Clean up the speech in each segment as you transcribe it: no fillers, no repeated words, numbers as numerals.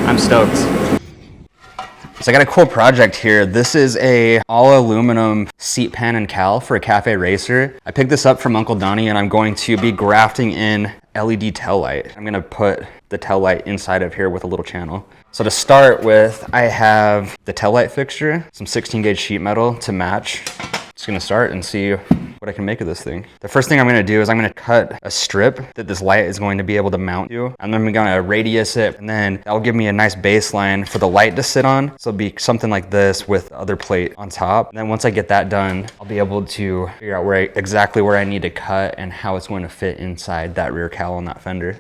I'm stoked. So I got a cool project here. This is a all aluminum seat pan and cowl for a cafe racer. I picked this up from Uncle Donny and I'm going to be grafting in LED tail light. I'm gonna put the tail light inside of here with a little channel. So to start with, I have the tail light fixture, some 16 gauge sheet metal to match. Just gonna start and see what I can make of this thing. The first thing I'm gonna do is I'm gonna cut a strip that this light is going to be able to mount to. And then I'm gonna radius it, and then that will give me a nice baseline for the light to sit on. So it'll be something like this with the other plate on top. And then once I get that done, I'll be able to figure out exactly where I need to cut and how it's going to fit inside that rear cowl on that fender.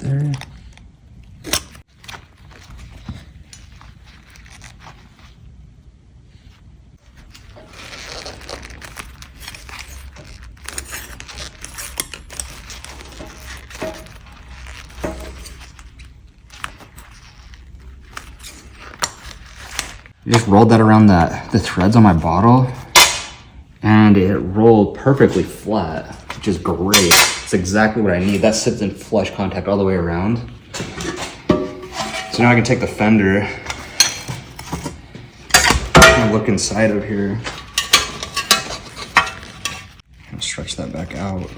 There. I just rolled that around the threads on my bottle and it rolled perfectly flat, which is great. It's exactly what I need. That sits in flush contact all the way around. So now I can take the fender and look inside of here. And stretch that back out.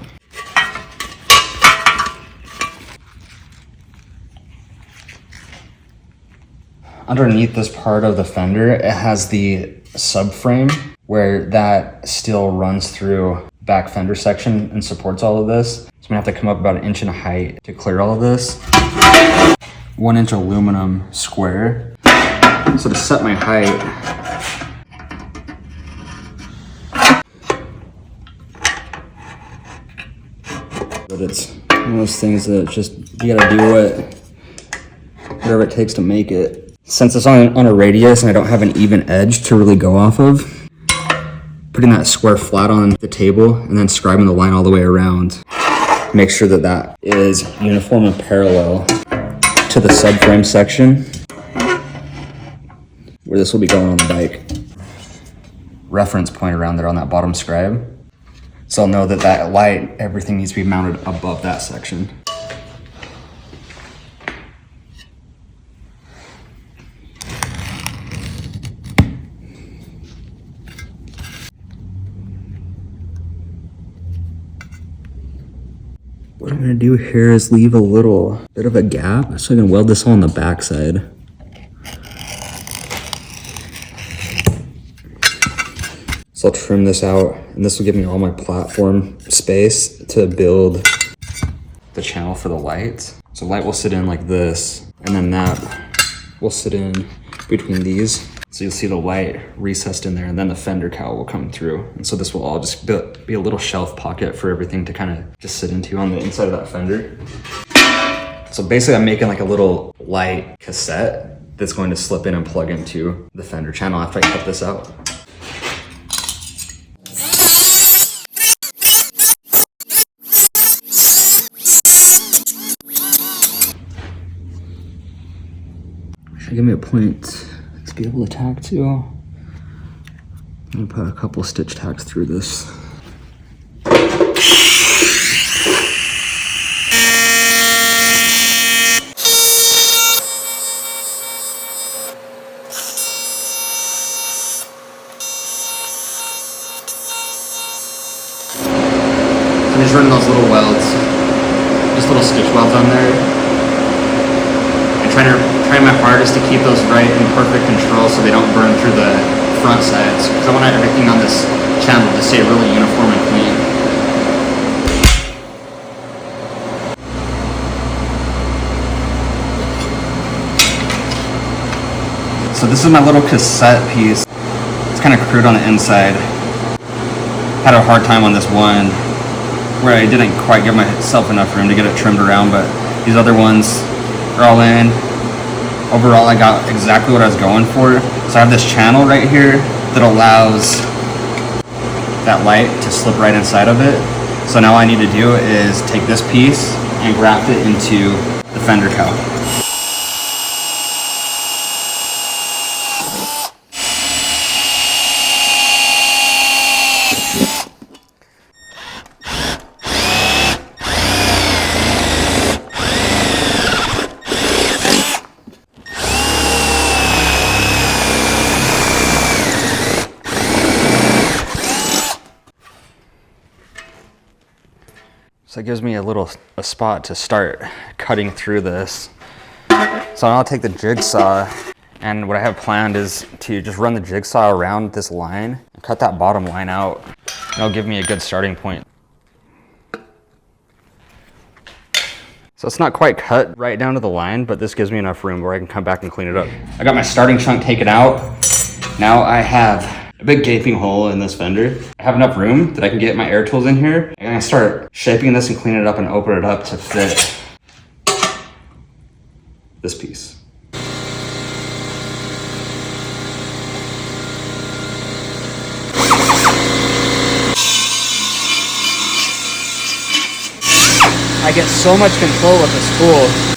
Underneath this part of the fender, it has the subframe where that still runs through back fender section and supports all of this. So I'm gonna have to come up about 1 inch in height to clear all of this. 1 inch aluminum square. So to set my height, but it's one of those things that just, you gotta do whatever it takes to make it. Since it's on a radius and I don't have an even edge to really go off of, putting that square flat on the table and then scribing the line all the way around. Make sure that that is uniform and parallel to the subframe section where this will be going on the bike. Reference point around there on that bottom scribe. So I'll know that that light, everything needs to be mounted above that section. What I'm gonna do here is leave a little bit of a gap so I can weld this on the back side. So I'll trim this out and this will give me all my platform space to build the channel for the light. So light will sit in like this and then that will sit in between these. So you'll see the light recessed in there and then the fender cowl will come through. And so this will all just be a little shelf pocket for everything to kind of just sit into on the inside of that fender. So basically I'm making like a little light cassette that's going to slip in and plug into the fender channel after I cut this out. Should give me a point to be able to tack to. I'm gonna put a couple stitch tacks through this. So I'm just running those little welds, just little stitch welds on there. And trying my hardest to keep those right in perfect control so they don't burn through the front sides. Because I want everything on this channel to stay really uniform and clean. So this is my little cassette piece. It's kind of crude on the inside. Had a hard time on this one where I didn't quite give myself enough room to get it trimmed around, but these other ones are all in. Overall, I got exactly what I was going for. So I have this channel right here that allows that light to slip right inside of it. So now all I need to do is take this piece and graft it into the fender cowl. So it gives me a spot to start cutting through this. So I'll take the jigsaw, and what I have planned is to just run the jigsaw around this line and cut that bottom line out. It'll give me a good starting point. So it's not quite cut right down to the line, but this gives me enough room where I can come back and clean it up. I got my starting chunk taken out. Now I have a big gaping hole in this fender. I have enough room that I can get my air tools in here. I'm gonna start shaping this and clean it up and open it up to fit this piece. I get so much control with the spool.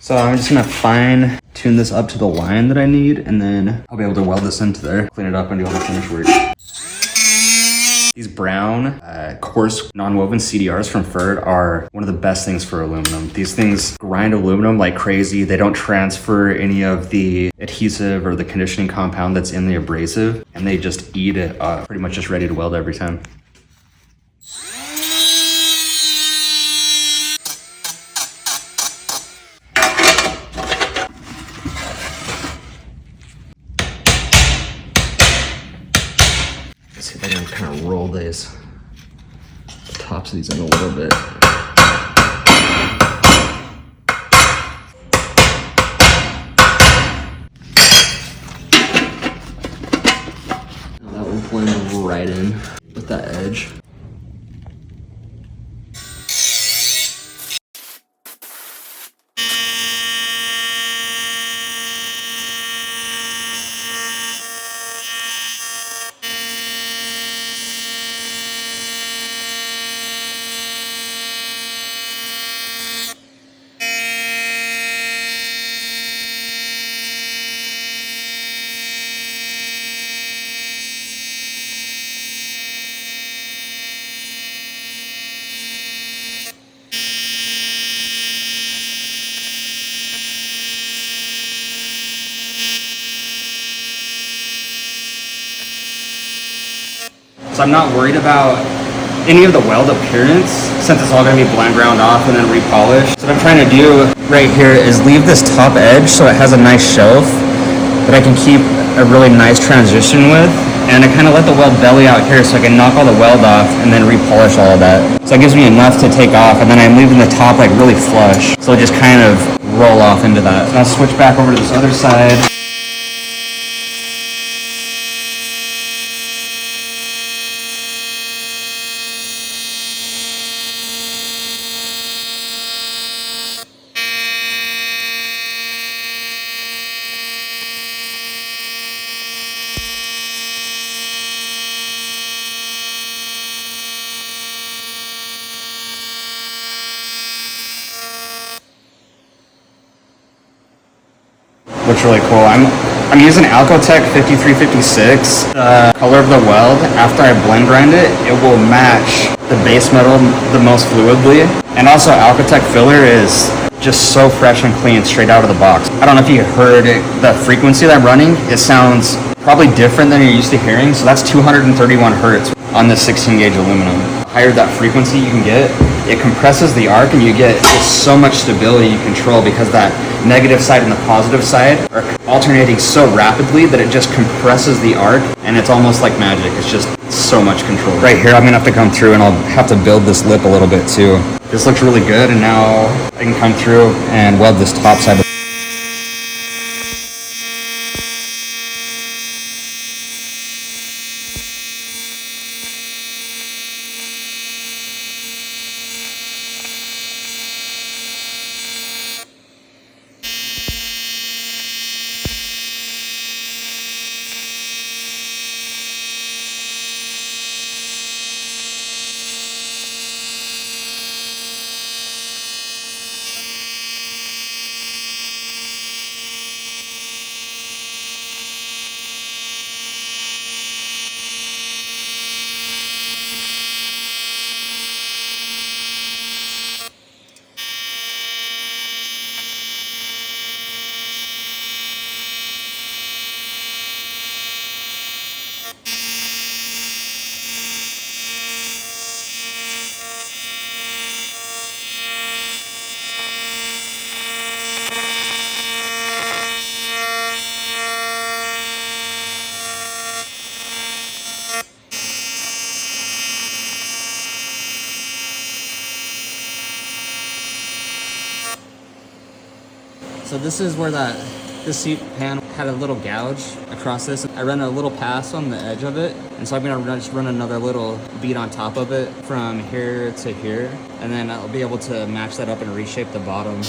So I'm just gonna fine tune this up to the line that I need, and then I'll be able to weld this into there, clean it up, and do all the finish work. These brown, coarse, non-woven CDRs from Ferd are one of the best things for aluminum. These things grind aluminum like crazy. They don't transfer any of the adhesive or the conditioning compound that's in the abrasive, and they just eat it up, pretty much just ready to weld every time. Let's see if I can kind of roll the tops of these in a little bit. Now that will blend right in with that edge. So I'm not worried about any of the weld appearance, since it's all gonna be blend ground off and then repolished. So what I'm trying to do right here is leave this top edge so it has a nice shelf that I can keep a really nice transition with. And I kind of let the weld belly out here so I can knock all the weld off and then repolish all of that. So it gives me enough to take off, and then I'm leaving the top like really flush. So it just kind of roll off into that. So I'll switch back over to this other side. Looks really cool. I'm using Alcotech 5356. The color of the weld, after I blend grind it, it will match the base metal the most fluidly. And also Alcotech filler is just so fresh and clean straight out of the box. I don't know if you heard it, the frequency that I'm running, it sounds probably different than you're used to hearing. So that's 231 hertz on this 16 gauge aluminum. The higher that frequency you can get, it compresses the arc and you get so much stability and control because that negative side and the positive side are alternating so rapidly that it just compresses the arc and it's almost like magic. It's just so much control. Right here, I'm gonna have to come through and I'll have to build this lip a little bit too. This looks really good, and now I can come through and weld this top side. So this is where this seat pan had a little gouge across this. I ran a little pass on the edge of it, and so I'm gonna just run another little bead on top of it from here to here, and then I'll be able to match that up and reshape the bottom.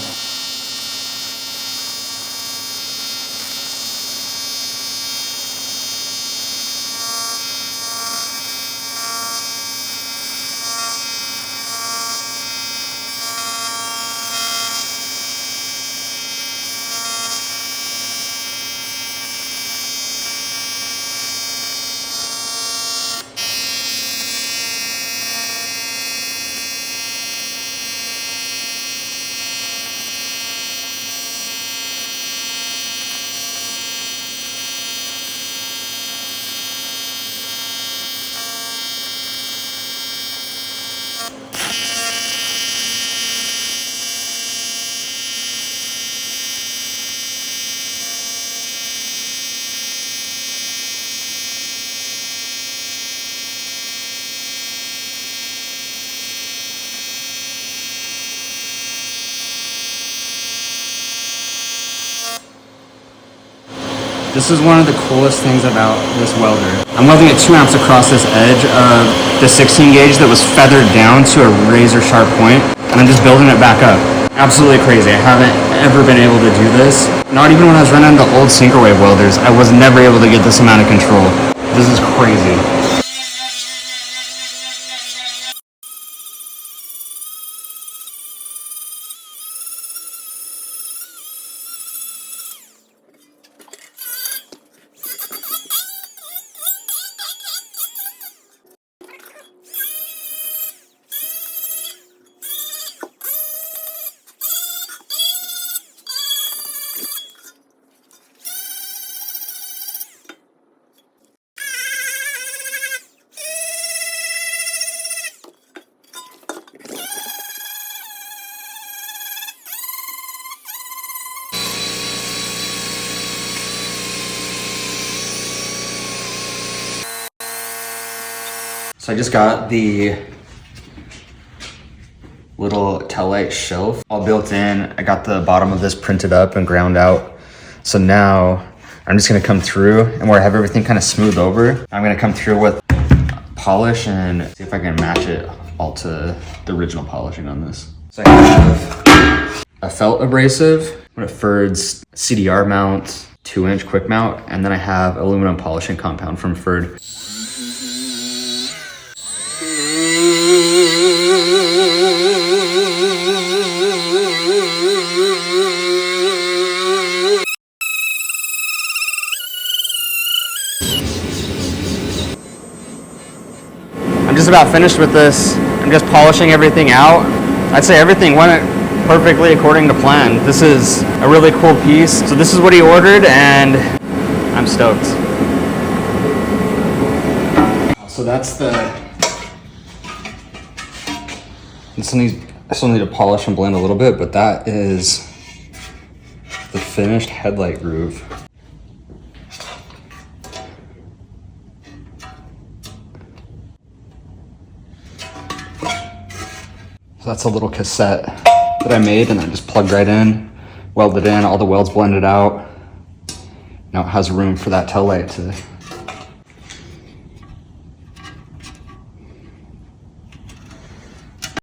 This is one of the coolest things about this welder. I'm welding at 2 amps across this edge of the 16 gauge that was feathered down to a razor sharp point, and I'm just building it back up. Absolutely crazy. I haven't ever been able to do this. Not even when I was running the old Synchrowave welders, I was never able to get this amount of control. This is crazy. So I just got the little taillight shelf all built in. I got the bottom of this printed up and ground out. So now I'm just gonna come through, and where I have everything kind of smooth over, I'm gonna come through with polish and see if I can match it all to the original polishing on this. So I have a felt abrasive, a Ferd's CDR mount, 2-inch quick mount, and then I have aluminum polishing compound from Ferd. I'm just about finished with this. I'm just polishing everything out. I'd say everything went perfectly according to plan. This is a really cool piece. So this is what he ordered, and I'm stoked. So that's the... I still need to polish and blend a little bit, but that is the finished headlight groove. So that's a little cassette that I made, and I just plugged right in, welded in, all the welds blended out. Now it has room for that tail light to